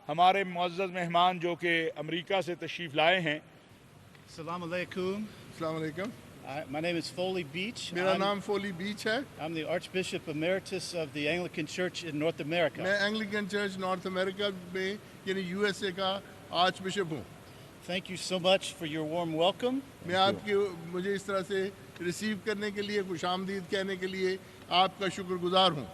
ہمارے معزز مہمان جو کہ امریکہ سے تشریف لائے ہیں. Assalamu alaikum. السلام علیکم. My name is Foley Beach. میرا نام فولی بیچ ہے. I'm the Archbishop Emeritus of the Anglican Church in North America. میں اینگلیکن چرچ نارتھ امریکہ میں یعنی یو ایس اے کا آرچ بشپ ہوں. Thank you so much for your warm welcome. میں آپ کی مجھے اس طرح سے ریسیو کرنے کے لیے خوش آمدید کہنے کے لیے آپ کا شکر گزار ہوں.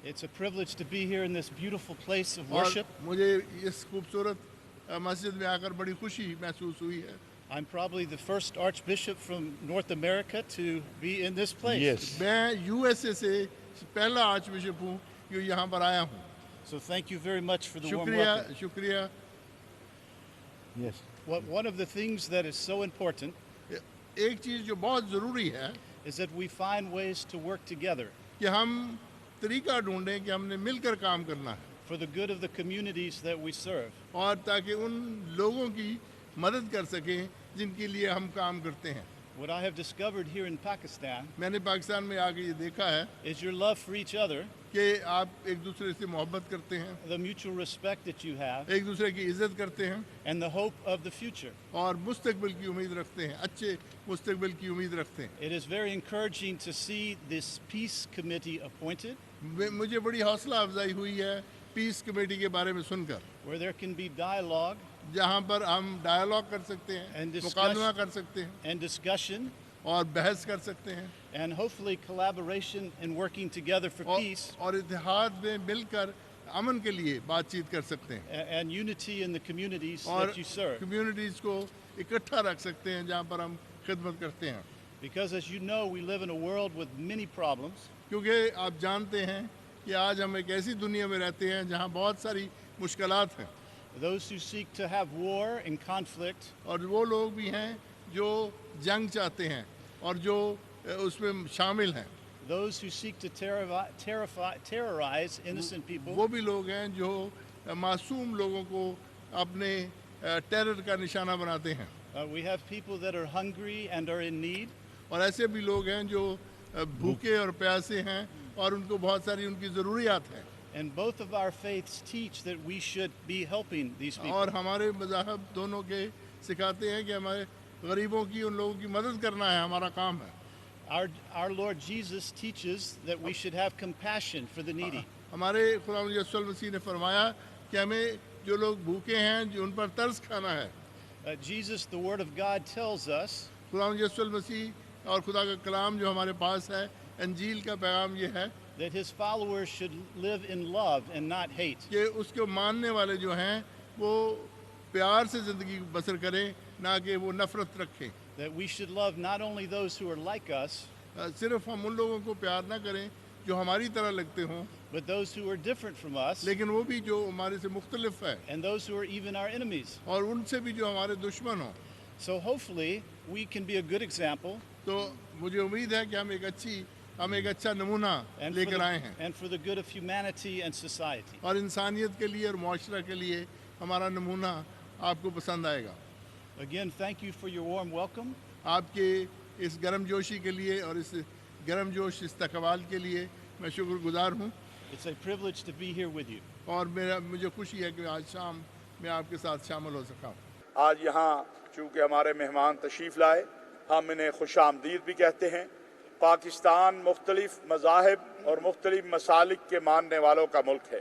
It's a privilege to be here in this beautiful place of اور worship. مجھے اس خوبصورت مسجد میں آ کر بڑی خوشی محسوس ہوئی ہے. I'm probably the first Archbishop from North America to be in this place. Yes. میں یو ایس اے سے پہلا آرچ بشپ ہوں جو یہاں پر آیا ہوں. So thank you very much for the warm شکریہ welcome. شکریہ. Yes. One of the things that is so important ایک چیز جو بہت ضروری ہے is that we find ways to work together کہ ہم طریقہ ڈھونڈیں کہ ہم نے مل کر کام کرنا ہے for the good of the communities that we serve. اور تاکہ ان لوگوں کی مدد کر سکیں جن کے لیے ہم کام کرتے ہیں. What I have discovered here in Pakistan میں نے پاکستان میں آ کے یہ دیکھا ہے is your love for each other, کہ آپ ایک دوسرے سے محبت کرتے ہیں, the mutual respect that you have, ایک دوسرے کی عزت کرتے ہیں and the hope of the future. اور مستقبل کی امید رکھتے ہیں, اچھے مستقبل کی امید رکھتے ہیں. It is very encouraging to see this peace committee appointed, مجھے بڑی حوصلہ افزائی ہوئی ہے پیس کمیٹی کے بارے میں سن کر, where there can be dialogue جہاں پر ہم ڈائلاگ کر سکتے ہیں, And مکالمہ کر سکتے ہیں and discussion, اور بحث کر سکتے ہیں, and hopefully collaboration and working together for peace اور اتحاد میں مل کر امن کے لیے بات چیت کر سکتے ہیں and unity in the communities اور that you serve. کمیونٹیز کو اکٹھا رکھ سکتے ہیں جہاں پر ہم خدمت کرتے ہیں. Because as you know, we live in a world with many problems, کیونکہ آپ جانتے ہیں کہ آج ہم ایک ایسی دنیا میں رہتے ہیں جہاں بہت ساری مشکلات ہیں, those who seek to have war and conflict, اور وہ لوگ بھی ہیں جو جنگ چاہتے ہیں اور جو اس میں شامل ہیں, those who seek to terrorize innocent people, وہ بھی لوگ ہیں جو معصوم لوگوں کو اپنے ٹیرر کا نشانہ بناتے ہیں, we have people that are hungry and are in need, اور ایسے بھی لوگ ہیں جو بھوکے اور پیاسے ہیں اور ان کو بہت ساری ان کی ضروریات ہیں. and both of our faiths teach that we should be helping these people. اور ہمارے مذاہب دونوں کے سکھاتے ہیں کہ ہمارے غریبوں کی, ان لوگوں کی مدد کرنا ہے, ہمارا کام ہے. Our Lord Jesus teaches that we should have compassion for the needy. ہمارے خدا یسوع المسیح نے فرمایا کہ ہمیں جو لوگ بھوکے ہیں جو ان پر ترس کھانا ہے. Jesus, the Word of God, tells us خدا یسوع المسیح اور خدا کا کلام جو ہمارے پاس ہے, انجیل کا پیغام یہ ہے that his followers should live in love and not hate. کہ اس کو ماننے والے جو ہیں وہ پیار سے زندگی بسر کریں, نہ کہ وہ نفرت رکھیں. That we should love not only those who are like us, صرف ہم ان لوگوں کو پیار نہ کریں جو ہماری طرح لگتے ہوں, but those who are different from us, لیکن وہ بھی جو ہمارے سے مختلف ہے, and those who are even our enemies. اور ان سے بھی جو ہمارے دشمن ہوں. So hopefully we can be a good example تو مجھے امید ہے کہ ہم ایک اچھا نمونہ and لے for, کر آئے the, ہیں, and for the good of humanity and society. اور انسانیت کے لیے اور معاشرہ کے لیے ہمارا نمونہ آپ کو پسند آئے گا. Again, thank you for your warm welcome. آپ کے اس گرم جوشی کے لیے اور اس گرم جوش استقبال کے لیے میں شکر گزار ہوں, It's a privilege to be here with you. اور مجھے خوشی ہے کہ آج شام میں آپ کے ساتھ شامل ہو سکا ہوں. آج یہاں چونکہ ہمارے مہمان تشریف لائے, ہم انہیں خوش آمدید بھی کہتے ہیں. پاکستان مختلف مذاہب اور مختلف مسالک کے ماننے والوں کا ملک ہے,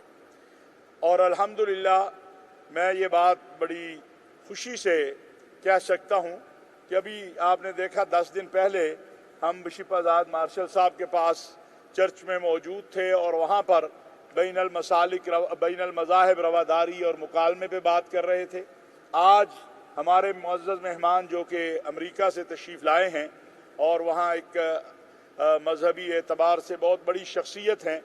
اور الحمدللہ میں یہ بات بڑی خوشی سے کہہ سکتا ہوں کہ ابھی آپ نے دیکھا 10 دن پہلے ہم بشپ آزاد مارشل صاحب کے پاس چرچ میں موجود تھے, اور وہاں پر بین المذاہب رواداری اور مکالمے پہ بات کر رہے تھے. آج ہمارے معزز مہمان جو کہ امریکہ سے تشریف لائے ہیں اور وہاں ایک مذہبی اعتبار سے بہت بڑی شخصیت ہیں,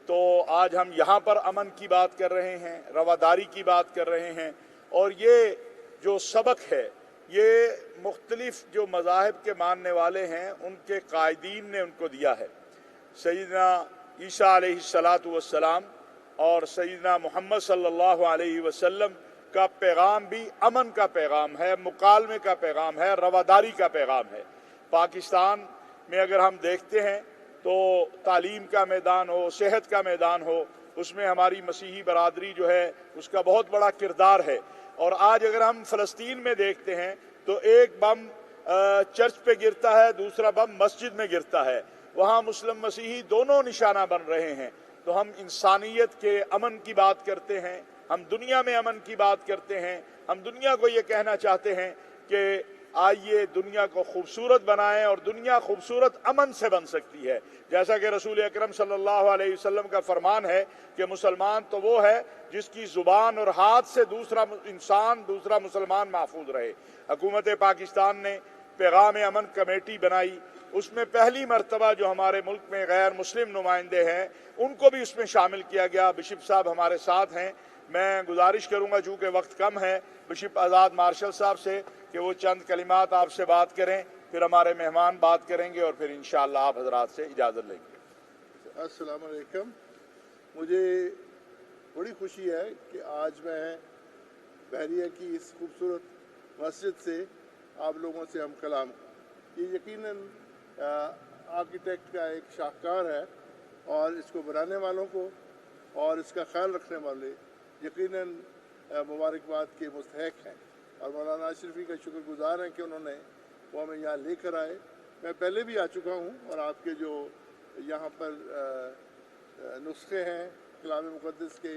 تو آج ہم یہاں پر امن کی بات کر رہے ہیں, رواداری کی بات کر رہے ہیں, اور یہ جو سبق ہے یہ مختلف جو مذاہب کے ماننے والے ہیں ان کے قائدین نے ان کو دیا ہے. سیدنا عیسیٰ علیہ السلام اور سیدنا محمد صلی اللہ علیہ وسلم کا پیغام بھی امن کا پیغام ہے, مکالمے کا پیغام ہے, رواداری کا پیغام ہے. پاکستان میں اگر ہم دیکھتے ہیں تو تعلیم کا میدان ہو, صحت کا میدان ہو, اس میں ہماری مسیحی برادری جو ہے اس کا بہت بڑا کردار ہے. اور آج اگر ہم فلسطین میں دیکھتے ہیں تو ایک بم چرچ پہ گرتا ہے، دوسرا بم مسجد میں گرتا ہے، وہاں مسلم مسیحی دونوں نشانہ بن رہے ہیں. تو ہم انسانیت کے امن کی بات کرتے ہیں، ہم دنیا میں امن کی بات کرتے ہیں، ہم دنیا کو یہ کہنا چاہتے ہیں کہ آئیے دنیا کو خوبصورت بنائیں، اور دنیا خوبصورت امن سے بن سکتی ہے. جیسا کہ رسول اکرم صلی اللہ علیہ وسلم کا فرمان ہے کہ مسلمان تو وہ ہے جس کی زبان اور ہاتھ سے دوسرا انسان، دوسرا مسلمان محفوظ رہے. حکومت پاکستان نے پیغام امن کمیٹی بنائی، اس میں پہلی مرتبہ جو ہمارے ملک میں غیر مسلم نمائندے ہیں ان کو بھی اس میں شامل کیا گیا. بشپ صاحب ہمارے ساتھ ہیں، میں گزارش کروں گا چونکہ وقت کم ہے بشپ آزاد مارشل صاحب سے کہ وہ چند کلمات آپ سے بات کریں، پھر ہمارے مہمان بات کریں گے اور پھر انشاءاللہ آپ حضرات سے اجازت لیں گے. السلام علیکم. مجھے بڑی خوشی ہے کہ آج میں بحریہ کی اس خوبصورت مسجد سے آپ لوگوں سے ہم کلام ہوں. یہ یقیناً آرکیٹیکٹ کا ایک شاہکار ہے اور اس کو بنانے والوں کو اور اس کا خیال رکھنے والے یقیناً مبارکباد کے مستحق ہیں، اور مولانا اشرفی کا شکر گزار ہیں کہ انہوں نے وہ ہمیں یہاں لے کر آئے. میں پہلے بھی آ چکا ہوں اور آپ کے جو یہاں پر نسخے ہیں کلام مقدس کے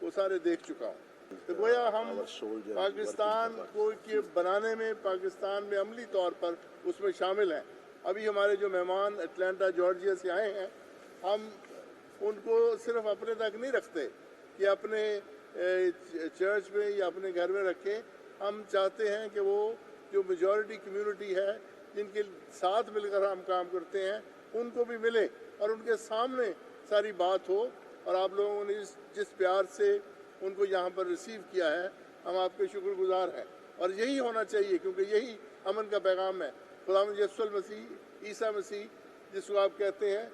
وہ سارے دیکھ چکا ہوں. تو گویا ہم پاکستان کو کے بنانے میں، پاکستان میں عملی طور پر اس میں شامل ہیں. ابھی ہمارے جو مہمان اٹلانٹا جارجیا سے آئے ہیں، ہم ان کو صرف اپنے تک نہیں رکھتے کہ اپنے چرچ میں یا اپنے گھر میں رکھیں. ہم چاہتے ہیں کہ وہ جو میجورٹی کمیونٹی ہے جن کے ساتھ مل کر ہم کام کرتے ہیں ان کو بھی ملے اور ان کے سامنے ساری بات ہو. اور آپ لوگوں نے جس پیار سے ان کو یہاں پر ریسیو کیا ہے ہم آپ کے شکر گزار ہیں، اور یہی ہونا چاہیے کیونکہ یہی امن کا پیغام ہے. خداوند یسوع المسیح، عیسیٰ مسیح جس کو آپ کہتے ہیں،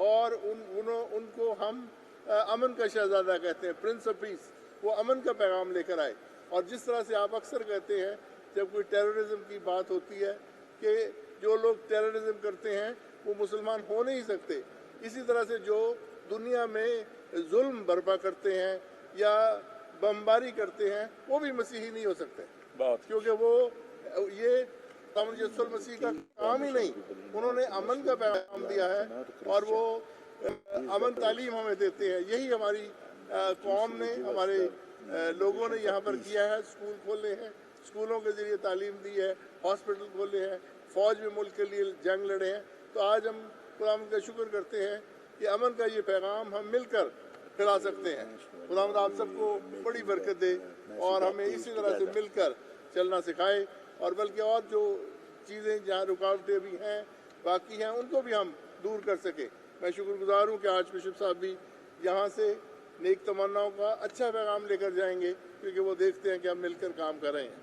اور ان کو ہم امن کا شہزادہ کہتے ہیں، پرنس آف پیس. وہ امن کا پیغام لے کر آئے. اور جس طرح سے آپ اکثر کہتے ہیں جب کوئی ٹیررزم کی بات ہوتی ہے کہ جو لوگ ٹیررزم کرتے ہیں وہ مسلمان ہو نہیں سکتے، اسی طرح سے جو دنیا میں ظلم برپا کرتے ہیں یا بمباری کرتے ہیں وہ بھی مسیحی نہیں ہو سکتے، کیونکہ وہ یہ یسوع المسیح کا کام ہی نہیں. انہوں نے امن کا پیغام دیا ہے اور وہ امن تعلیم ہمیں دیتے ہیں. یہی ہماری قوم نے، ہمارے لوگوں نے یہاں پر کیا ہے. اسکول کھولے ہیں، اسکولوں کے ذریعے تعلیم دی ہے، ہاسپٹل کھولے ہیں، فوج میں ملک کے لیے جنگ لڑے ہیں. تو آج ہم خداوند کا شکر کرتے ہیں کہ امن کا یہ پیغام ہم مل کر پھیلا سکتے ہیں. خداوند آپ سب کو بڑی برکت دے اور ہمیں اسی طرح سے مل کر چلنا سکھائے، اور بلکہ اور جو چیزیں جہاں رکاوٹیں بھی ہیں باقی ہیں ان کو بھی ہم دور کر سکیں. میں شکر گزار ہوں کہ آج بشپ صاحب بھی یہاں سے نیک تمناؤں کا اچھا پیغام لے کر جائیں گے، کیونکہ وہ دیکھتے ہیں کہ ہم مل کر کام کر رہے ہیں.